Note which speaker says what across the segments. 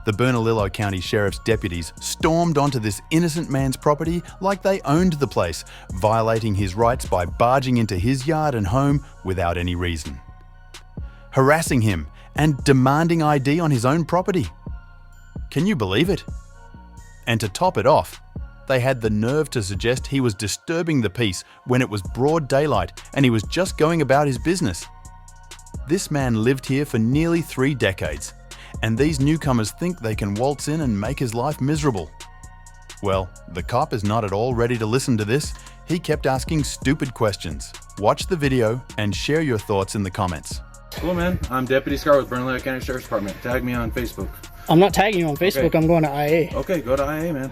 Speaker 1: The Bernalillo County Sheriff's deputies stormed onto this innocent man's property like they owned the place, violating his rights by barging into his yard and home without any reason, harassing him and demanding ID on his own property. Can you believe it? And to top it off, they had the nerve to suggest he was disturbing the peace when it was broad daylight and he was just going about his business. This man lived here for nearly 3 decades, and these newcomers think they can waltz in and make his life miserable. Well, the cop is not at all ready to listen to this. He kept asking stupid questions. Watch the video and share your thoughts in the comments.
Speaker 2: Cool, man. I'm Deputy Scar with Bernalillo County Sheriff's Department. Tag me on Facebook.
Speaker 3: I'm not tagging you on Facebook. Okay. I'm going to IA.
Speaker 2: Okay, go to IA, man.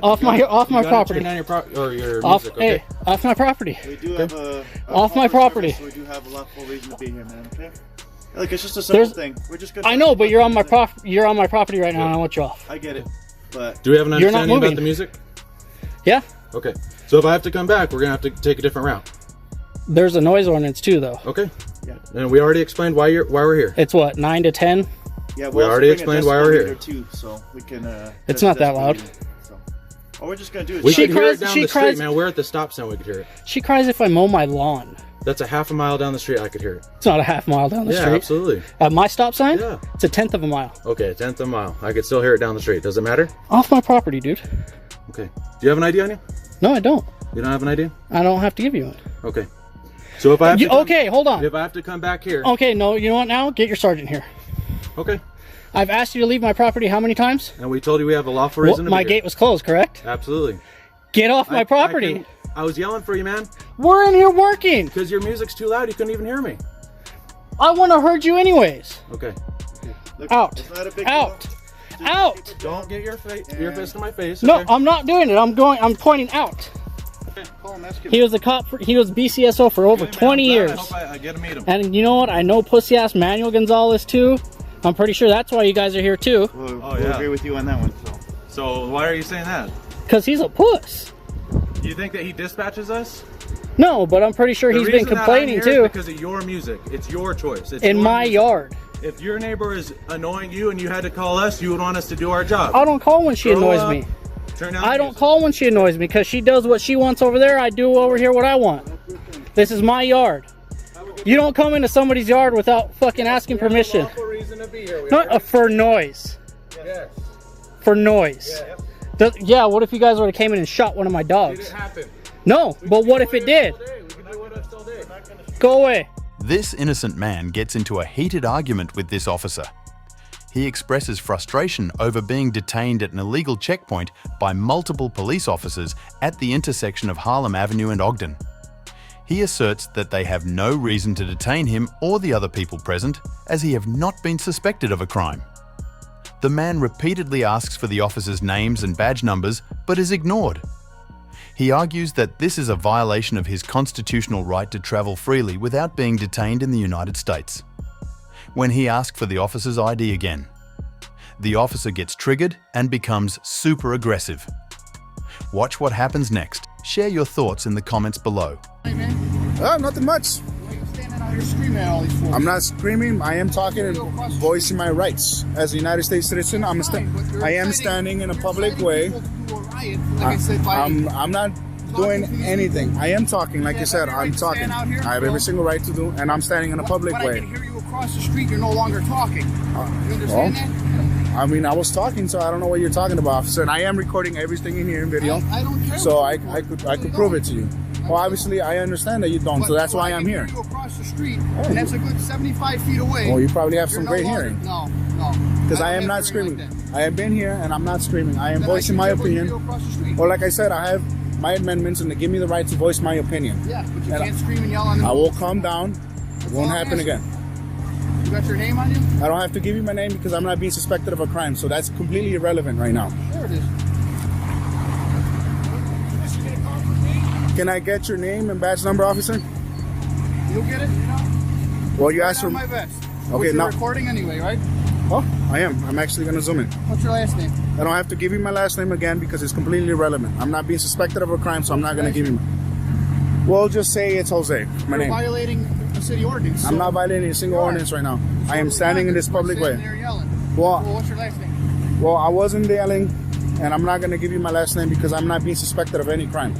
Speaker 3: Off my property.
Speaker 2: Turn down your
Speaker 3: off,
Speaker 2: music, okay?
Speaker 3: Hey, off my property.
Speaker 4: We do have a
Speaker 3: off my property.
Speaker 4: Service, so we do have a lot full reason to be here, man. Okay. Like, it's just a simple thing. We're just gonna.
Speaker 3: I know, but you're on my property right now, and I want you off.
Speaker 4: I get it, but
Speaker 2: do we have an understanding about the music?
Speaker 3: Yeah.
Speaker 2: Okay. So if I have to come back, we're gonna have to take a different route.
Speaker 3: There's a noise ordinance too, though.
Speaker 2: Okay. Yeah. And we already explained why we're here.
Speaker 3: It's what, 9 to 10?
Speaker 4: Yeah.
Speaker 2: We already explained why we're here
Speaker 4: too, so we can.
Speaker 3: It's not that loud.
Speaker 4: So. All we're just gonna do is.
Speaker 2: We can hear it down the street, man. We're at the stop sign. We could hear it.
Speaker 3: She cries if I mow my lawn.
Speaker 2: That's a half a mile down the street. I could hear it.
Speaker 3: It's not a half mile down the street.
Speaker 2: Yeah, absolutely.
Speaker 3: At my stop sign?
Speaker 2: Yeah.
Speaker 3: It's a 1/10 of a mile.
Speaker 2: Okay, 1/10 of a mile. I could still hear it down the street. Does it matter?
Speaker 3: Off my property, dude.
Speaker 2: Okay. Do you have an ID on you?
Speaker 3: No, I don't.
Speaker 2: You don't have an ID?
Speaker 3: I don't have to give you one.
Speaker 2: Okay. So if I have to
Speaker 3: okay, hold on.
Speaker 2: If I have to come back here.
Speaker 3: Okay, no, you know what now? Get your sergeant here.
Speaker 2: Okay.
Speaker 3: I've asked you to leave my property how many times?
Speaker 2: And we told you we have a lawful reason to be
Speaker 3: my
Speaker 2: here.
Speaker 3: gate was closed, correct?
Speaker 2: Absolutely.
Speaker 3: Get off my property.
Speaker 2: I was yelling for you, man.
Speaker 3: We're in here working.
Speaker 2: Because your music's too loud. You couldn't even hear me.
Speaker 3: I want to hurt you anyways.
Speaker 2: Okay.
Speaker 4: Look,
Speaker 3: out.
Speaker 4: it's not a big
Speaker 3: out.
Speaker 4: deal.
Speaker 3: Out.
Speaker 2: Don't get your fist in my face.
Speaker 3: No,
Speaker 2: okay?
Speaker 3: I'm not doing it. I'm pointing out. He was a cop. He was BCSO for over 20 years.
Speaker 2: I hope I get to meet him.
Speaker 3: And you know what? I know pussy ass Manuel Gonzalez too. I'm pretty sure that's why you guys are here too.
Speaker 4: We'll agree with you on that one.
Speaker 2: So why are you saying that?
Speaker 3: Because he's a puss.
Speaker 2: You think that he dispatches us?
Speaker 3: No, but I'm pretty sure he's been complaining too.
Speaker 2: Because of your music. It's your choice. It's
Speaker 3: in my yard.
Speaker 2: If your neighbor is annoying you and you had to call us, you would want us to do our job.
Speaker 3: I don't call when she annoys me. I don't call when she annoys me because she does what she wants over there. I do over here what I want. This is my yard. You don't come into somebody's yard without fucking asking permission. Not for noise.
Speaker 2: Yes.
Speaker 3: For noise. Yeah, what if you guys would have came in and shot one of my dogs?
Speaker 2: Did it happen?
Speaker 3: No, but what if it did? Go away.
Speaker 1: This innocent man gets into a heated argument with this officer. He expresses frustration over being detained at an illegal checkpoint by multiple police officers at the intersection of Harlem Avenue and Ogden. He asserts that they have no reason to detain him or the other people present, as he have not been suspected of a crime. The man repeatedly asks for the officers' names and badge numbers, but is ignored. He argues that this is a violation of his constitutional right to travel freely without being detained in the United States. When he asks for the officer's ID again, the officer gets triggered and becomes super aggressive. Watch what happens next. Share your thoughts in the comments below.
Speaker 5: Nothing much. I'm not screaming. I am talking and voicing my rights as a United States citizen. I am standing in a public way. I'm not doing anything. I am talking, like you said. I'm talking. I have every single right to do, and I'm standing in a public way.
Speaker 6: I can hear you across the street. You're no longer talking. You understand that?
Speaker 5: I mean, I was talking, so I don't know what you're talking about, officer. And I am recording everything in here in video.
Speaker 6: I don't care.
Speaker 5: So I could prove it to you. Well, obviously, I understand that you don't, so that's why I'm here.
Speaker 6: I can hear you across the street, and that's a good 75 feet away.
Speaker 5: Well, you probably have some great hearing.
Speaker 6: No.
Speaker 5: Because I am not screaming. I have been here, and I'm not screaming. I am voicing my opinion. Well, like I said, I have my amendments, and they give me the right to voice my opinion.
Speaker 6: Yeah, but you can't scream and yell on the
Speaker 5: I will calm down. It won't happen again.
Speaker 6: You got your name on you?
Speaker 5: I don't have to give you my name because I'm not being suspected of a crime, so that's completely irrelevant right now.
Speaker 6: There it is.
Speaker 5: Can I get your name and badge number, officer?
Speaker 6: You'll get it?
Speaker 5: Well, you asked for
Speaker 6: my vest.
Speaker 5: Okay,
Speaker 6: now recording anyway, right?
Speaker 5: Oh, I am. I'm actually going to zoom in.
Speaker 6: What's your last name?
Speaker 5: I don't have to give you my last name again because it's completely irrelevant. I'm not being suspected of a crime, so I'm not going to give you my... Well, just say it's Jose. My name.
Speaker 6: You're violating the city ordinance.
Speaker 5: I'm not violating a single ordinance right now. I am standing in this public way.
Speaker 6: There yelling.
Speaker 5: Well,
Speaker 6: what's your last name?
Speaker 5: Well, I wasn't yelling, and I'm not going to give you my last name because I'm not being suspected of any crime.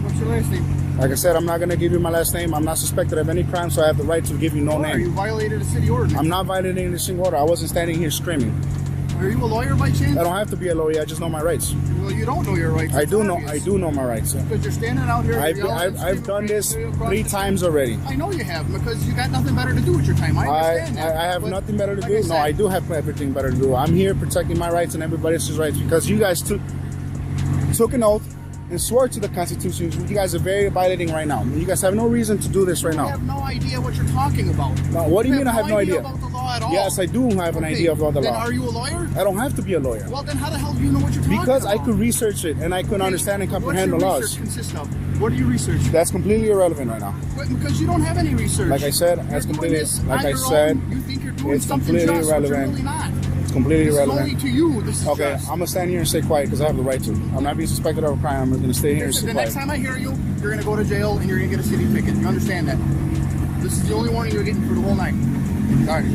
Speaker 6: What's your last name?
Speaker 5: Like I said, I'm not going to give you my last name. I'm not suspected of any crime, so I have the right to give you no name.
Speaker 6: You violated a city ordinance.
Speaker 5: I'm not violating the city order. I wasn't standing here screaming.
Speaker 6: Are you a lawyer by chance?
Speaker 5: I don't have to be a lawyer. I just know my rights.
Speaker 6: Well, you don't know your rights.
Speaker 5: I do know my rights.
Speaker 6: Because you're standing out here.
Speaker 5: I've done this 3 times already.
Speaker 6: I know you have, because you got nothing better to do with your time. I understand that.
Speaker 5: I have nothing better to
Speaker 6: like
Speaker 5: do. No, I do have everything better to do. I'm here protecting my rights and everybody else's rights because you guys took an oath and swore to the Constitution. You guys are very violating right now. You guys have no reason to do this right now.
Speaker 6: I have no idea what you're talking about.
Speaker 5: No, what do you mean I have no idea?
Speaker 6: About the law at all.
Speaker 5: Yes, I do have an idea about the law.
Speaker 6: Then are you a lawyer?
Speaker 5: I don't have to be a lawyer.
Speaker 6: Well, then how the hell do you know what you're talking about?
Speaker 5: Because I could research it and I could understand and comprehend the laws.
Speaker 6: What's your research consist of? What do you research?
Speaker 5: That's completely irrelevant right now.
Speaker 6: Because you don't have any research.
Speaker 5: Like I said, that's completely. Like I said,
Speaker 6: you think you're doing
Speaker 5: it's
Speaker 6: something
Speaker 5: completely
Speaker 6: just,
Speaker 5: irrelevant.
Speaker 6: But you're really not.
Speaker 5: It's completely
Speaker 6: This
Speaker 5: irrelevant.
Speaker 6: is only to you. This is
Speaker 5: Okay,
Speaker 6: just.
Speaker 5: I'm gonna stand here and stay quiet because I have the right to. I'm not being suspected of a crime. I'm gonna stay here and stay
Speaker 6: The
Speaker 5: quiet.
Speaker 6: next time I hear you, you're gonna go to jail and you're gonna get a city ticket. You understand that? This is the only warning you're getting for the whole night. Sorry.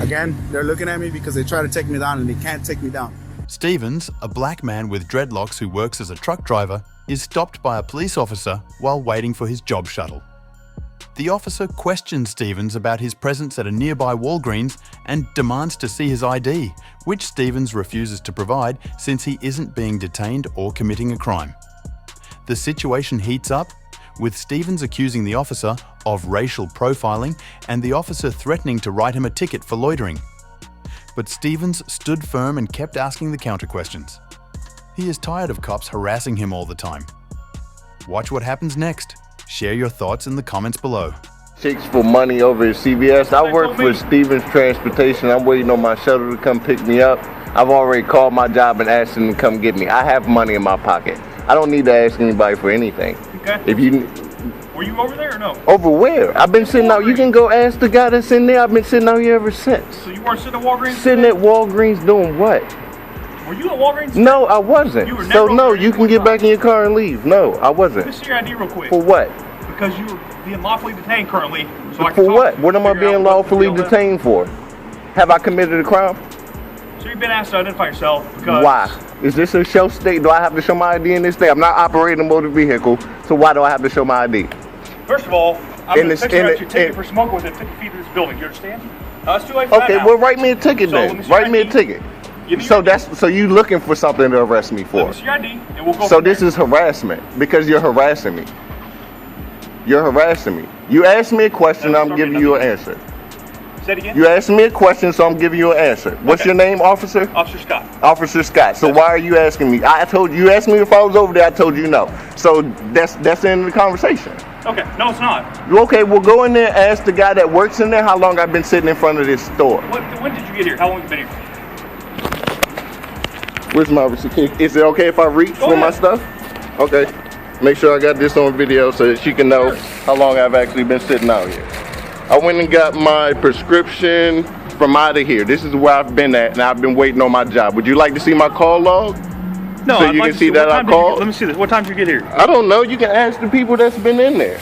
Speaker 5: Again, they're looking at me because they try to take me down and they can't take me down.
Speaker 1: Stevens, a black man with dreadlocks who works as a truck driver, is stopped by a police officer while waiting for his job shuttle. The officer questions Stevens about his presence at a nearby Walgreens and demands to see his ID, which Stevens refuses to provide since he isn't being detained or committing a crime. The situation heats up, with Stevens accusing the officer of racial profiling and the officer threatening to write him a ticket for loitering. But Stevens stood firm and kept asking the counter questions. He is tired of cops harassing him all the time. Watch what happens next. Share your thoughts in the comments below.
Speaker 7: Chicks for money over at CVS. I work for Stevens Transportation. I'm waiting on my shuttle to come pick me up. I've already called my job and asked them to come get me. I have money in my pocket. I don't need to ask anybody for anything.
Speaker 8: Okay.
Speaker 7: If you
Speaker 8: Were you over there or no?
Speaker 7: over where? I've been sitting out. You can go ask the guy that's in there. I've been sitting out here ever since.
Speaker 8: So you weren't sitting at Walgreens?
Speaker 7: Sitting at Walgreens doing what?
Speaker 8: Were you at Walgreens?
Speaker 7: No, I wasn't.
Speaker 8: You were
Speaker 7: So
Speaker 8: never
Speaker 7: no,
Speaker 8: over
Speaker 7: you
Speaker 8: there
Speaker 7: can get back in your car and leave. No, I
Speaker 8: Let me
Speaker 7: wasn't.
Speaker 8: see your ID real quick.
Speaker 7: For what?
Speaker 8: Because you were being lawfully detained currently. So I can
Speaker 7: For
Speaker 8: talk
Speaker 7: what?
Speaker 8: to
Speaker 7: What am I
Speaker 8: figure out
Speaker 7: being
Speaker 8: what the
Speaker 7: lawfully
Speaker 8: deal is.
Speaker 7: detained for? Have I committed a crime?
Speaker 8: So you've been asked to identify yourself because...
Speaker 7: Why? Is this a show state? Do I have to show my ID in this state? I'm not operating a motor vehicle, so why do I have to show my ID?
Speaker 8: First of all, I'm
Speaker 7: In
Speaker 8: going to
Speaker 7: this-
Speaker 8: picture
Speaker 7: in
Speaker 8: out
Speaker 7: the-
Speaker 8: your ticket
Speaker 7: in-
Speaker 8: for smoking within 50 feet of this building. You understand? It's too late for
Speaker 7: Okay,
Speaker 8: that
Speaker 7: well
Speaker 8: now.
Speaker 7: write me a ticket
Speaker 8: So, let
Speaker 7: then.
Speaker 8: me see your
Speaker 7: Write me a
Speaker 8: ID.
Speaker 7: ticket.
Speaker 8: Give me
Speaker 7: So
Speaker 8: your ID.
Speaker 7: so you looking for something to arrest me
Speaker 8: Let
Speaker 7: for?
Speaker 8: me see your ID, and we'll go
Speaker 7: So
Speaker 8: from
Speaker 7: this
Speaker 8: there.
Speaker 7: is harassment because you're harassing me. You're harassing me. You asked me a question,
Speaker 8: No,
Speaker 7: I'm
Speaker 8: sorry,
Speaker 7: giving you an
Speaker 8: nothing.
Speaker 7: answer.
Speaker 8: Say it again?
Speaker 7: You asked me a question, so I'm giving you an answer. What's
Speaker 8: Okay.
Speaker 7: your name, officer?
Speaker 8: Officer Scott.
Speaker 7: Officer Scott. So why are you asking me? I told you asked me if I was over there. I told you no. So that's the end of the conversation.
Speaker 8: Okay, no, it's not.
Speaker 7: Okay, well go in there and ask the guy that works in there how long I've been sitting in front of this store.
Speaker 8: When did you get here? How long have you been here?
Speaker 7: Where's my receipt? Is it okay if I reach
Speaker 8: Go
Speaker 7: for my
Speaker 8: ahead.
Speaker 7: stuff? Okay. Make sure I got this on video so that she can know how long I've actually been sitting out here. I went and got my prescription from out of here. This is where I've been at, and I've been waiting on my job. Would you like to see my call log?
Speaker 8: No,
Speaker 7: So
Speaker 8: I'd
Speaker 7: you
Speaker 8: like
Speaker 7: can
Speaker 8: to
Speaker 7: see that
Speaker 8: what
Speaker 7: I
Speaker 8: time did you
Speaker 7: called?
Speaker 8: Let me see this. What time did you get here?
Speaker 7: I don't know. You can ask the people that's been in there.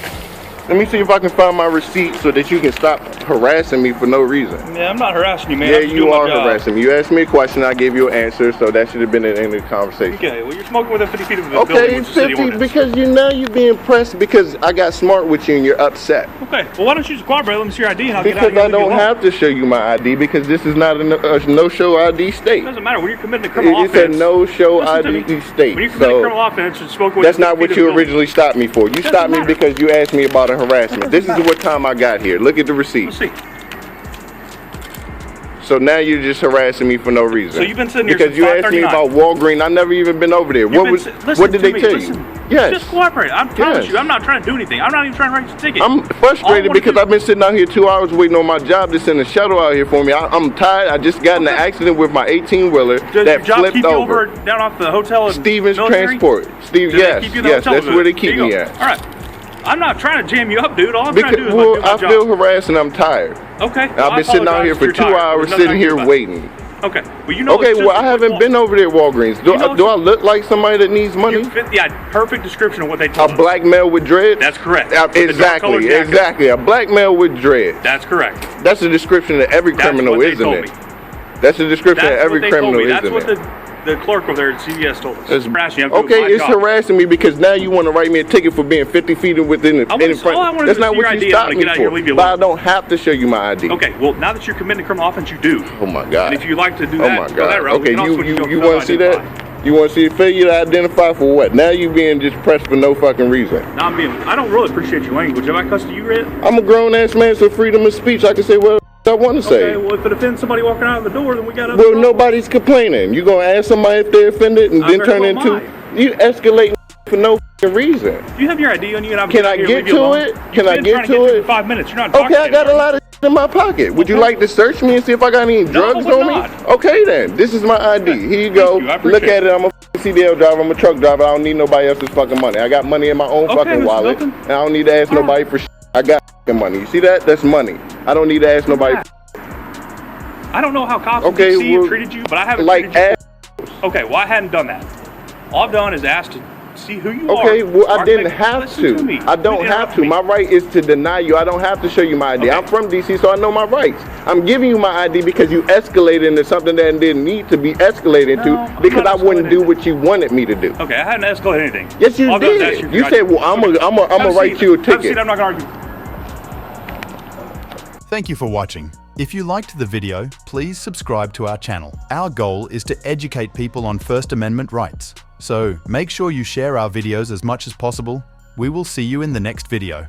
Speaker 7: Let me see if I can find my receipt so that you can stop harassing me for no reason.
Speaker 8: Yeah, I'm not harassing you, man.
Speaker 7: Yeah,
Speaker 8: I'm just
Speaker 7: you
Speaker 8: doing my
Speaker 7: are
Speaker 8: job.
Speaker 7: harassing me. You asked me a question, I gave you an answer, so that should have been the end of the conversation.
Speaker 8: Okay, well, you're smoking within 50 feet of the building,
Speaker 7: Okay,
Speaker 8: which is city
Speaker 7: 50
Speaker 8: ordinance.
Speaker 7: because you're being pressed because I got smart with you and you're upset.
Speaker 8: Okay, well, why don't you just cooperate? Let me see your ID and I'll get out
Speaker 7: Because
Speaker 8: of here.
Speaker 7: I
Speaker 8: and leave you
Speaker 7: don't
Speaker 8: alone.
Speaker 7: have to show you my ID because this is not a no-show ID state.
Speaker 8: It doesn't matter. When you're committing a criminal
Speaker 7: It's a
Speaker 8: offense...
Speaker 7: no-show
Speaker 8: Listen to
Speaker 7: ID
Speaker 8: me.
Speaker 7: state.
Speaker 8: When you're committing a
Speaker 7: So
Speaker 8: criminal offense and smoking within
Speaker 7: that's
Speaker 8: 50
Speaker 7: not
Speaker 8: feet
Speaker 7: what
Speaker 8: of
Speaker 7: you
Speaker 8: the building.
Speaker 7: originally stopped me for. You
Speaker 8: Doesn't
Speaker 7: stopped me
Speaker 8: matter.
Speaker 7: because you asked me about a harassment. This is
Speaker 8: matter.
Speaker 7: what time I got here. Look at the receipt.
Speaker 8: Let's see.
Speaker 7: So now you're just harassing me for no reason.
Speaker 8: So you've been sitting here
Speaker 7: because
Speaker 8: since
Speaker 7: you asked me
Speaker 8: 5:39.
Speaker 7: about Walgreens. I never even been over there. What did they tell you? Yes.
Speaker 8: Just cooperate. I promise
Speaker 7: Yes.
Speaker 8: you, I'm not trying to do anything. I'm not even trying to write you a ticket.
Speaker 7: I'm
Speaker 8: All I
Speaker 7: frustrated
Speaker 8: wanna
Speaker 7: because
Speaker 8: do-
Speaker 7: I've been sitting out here 2 hours waiting on my job to send a shuttle out here for me. I'm tired. I just got in an accident with my 18-wheeler
Speaker 8: Does your
Speaker 7: that
Speaker 8: job
Speaker 7: flipped
Speaker 8: keep you
Speaker 7: over.
Speaker 8: down off the hotel in
Speaker 7: Stevens
Speaker 8: military?
Speaker 7: Transport.
Speaker 8: Do they
Speaker 7: Yes,
Speaker 8: keep you in the
Speaker 7: yes,
Speaker 8: hotel
Speaker 7: that's
Speaker 8: booth?
Speaker 7: where they keep
Speaker 8: There you
Speaker 7: me
Speaker 8: go.
Speaker 7: at.
Speaker 8: All right. I'm not trying to jam you up, dude. All I'm trying to do is
Speaker 7: Well,
Speaker 8: do my
Speaker 7: I
Speaker 8: job.
Speaker 7: feel harassed and I'm tired.
Speaker 8: Okay.
Speaker 7: I've been sitting out here for 2 hours sitting here waiting.
Speaker 8: Okay. Well, you know.
Speaker 7: Okay, well, I haven't been over there at Walgreens. Do I look like somebody that needs money?
Speaker 8: You fit the perfect description of what they told us.
Speaker 7: A black male with dreads?
Speaker 8: That's correct.
Speaker 7: Exactly. A black male with dreads.
Speaker 8: That's correct.
Speaker 7: That's the description of every criminal, isn't it? That's the description of every criminal, isn't it?
Speaker 8: That's what the clerk over there at CVS told us.
Speaker 7: It's harassing me because now you want to write me a ticket for being 50 feet within the front. That's not what you stopped me for. But I don't have to show you my ID.
Speaker 8: Okay, well, now that you're committing a criminal offense, you do.
Speaker 7: Oh my God.
Speaker 8: And if you like to do that,
Speaker 7: oh my God.
Speaker 8: that route,
Speaker 7: okay, you want to see that? You want to see a failure to identify for what? Now you being just pressed for no fucking reason.
Speaker 8: No, I don't really appreciate your language. Have I cussed you, Red?
Speaker 7: I'm a grown ass man, so freedom of speech. I can say what I want to say.
Speaker 8: Okay, well, if it offends somebody walking out of the door, then we got to.
Speaker 7: Well, nobody's complaining. You gonna ask somebody if they're offended and then turn into you escalate for no reason.
Speaker 8: Do you have your ID on you?
Speaker 7: Can I get to it? Can I get to it?
Speaker 8: 5 minutes. You're not.
Speaker 7: Okay, I got a lot of in my pocket. Would you like to search me and see if I got any drugs on me? Okay then, this is my ID. Here you go. Look at it. I'm a CDL driver. I'm a truck driver. I don't need nobody else's fucking money. I got money in my own fucking wallet. And I don't need to ask nobody for shit. I got fucking money. You see that? That's money. I don't need to ask nobody.
Speaker 8: I don't know how cops in DC have treated you, but I haven't treated you. Okay, well, I hadn't done that. All I've done is asked to see who you are.
Speaker 7: Okay, well, I didn't have to. I don't have to. My right is to deny you. I don't have to show you my ID. I'm from DC, so I know my rights. I'm giving you my ID because you escalated into something that didn't need to be escalated into because I wouldn't do what you wanted me to do.
Speaker 8: Okay, I hadn't escalated anything.
Speaker 7: Yes, you did. You said, well, I'm gonna write you a ticket.
Speaker 8: I'm not going to argue.
Speaker 1: Thank you for watching. If you liked the video, please subscribe to our channel. Our goal is to educate people on First Amendment rights. So make sure you share our videos as much as possible. We will see you in the next video.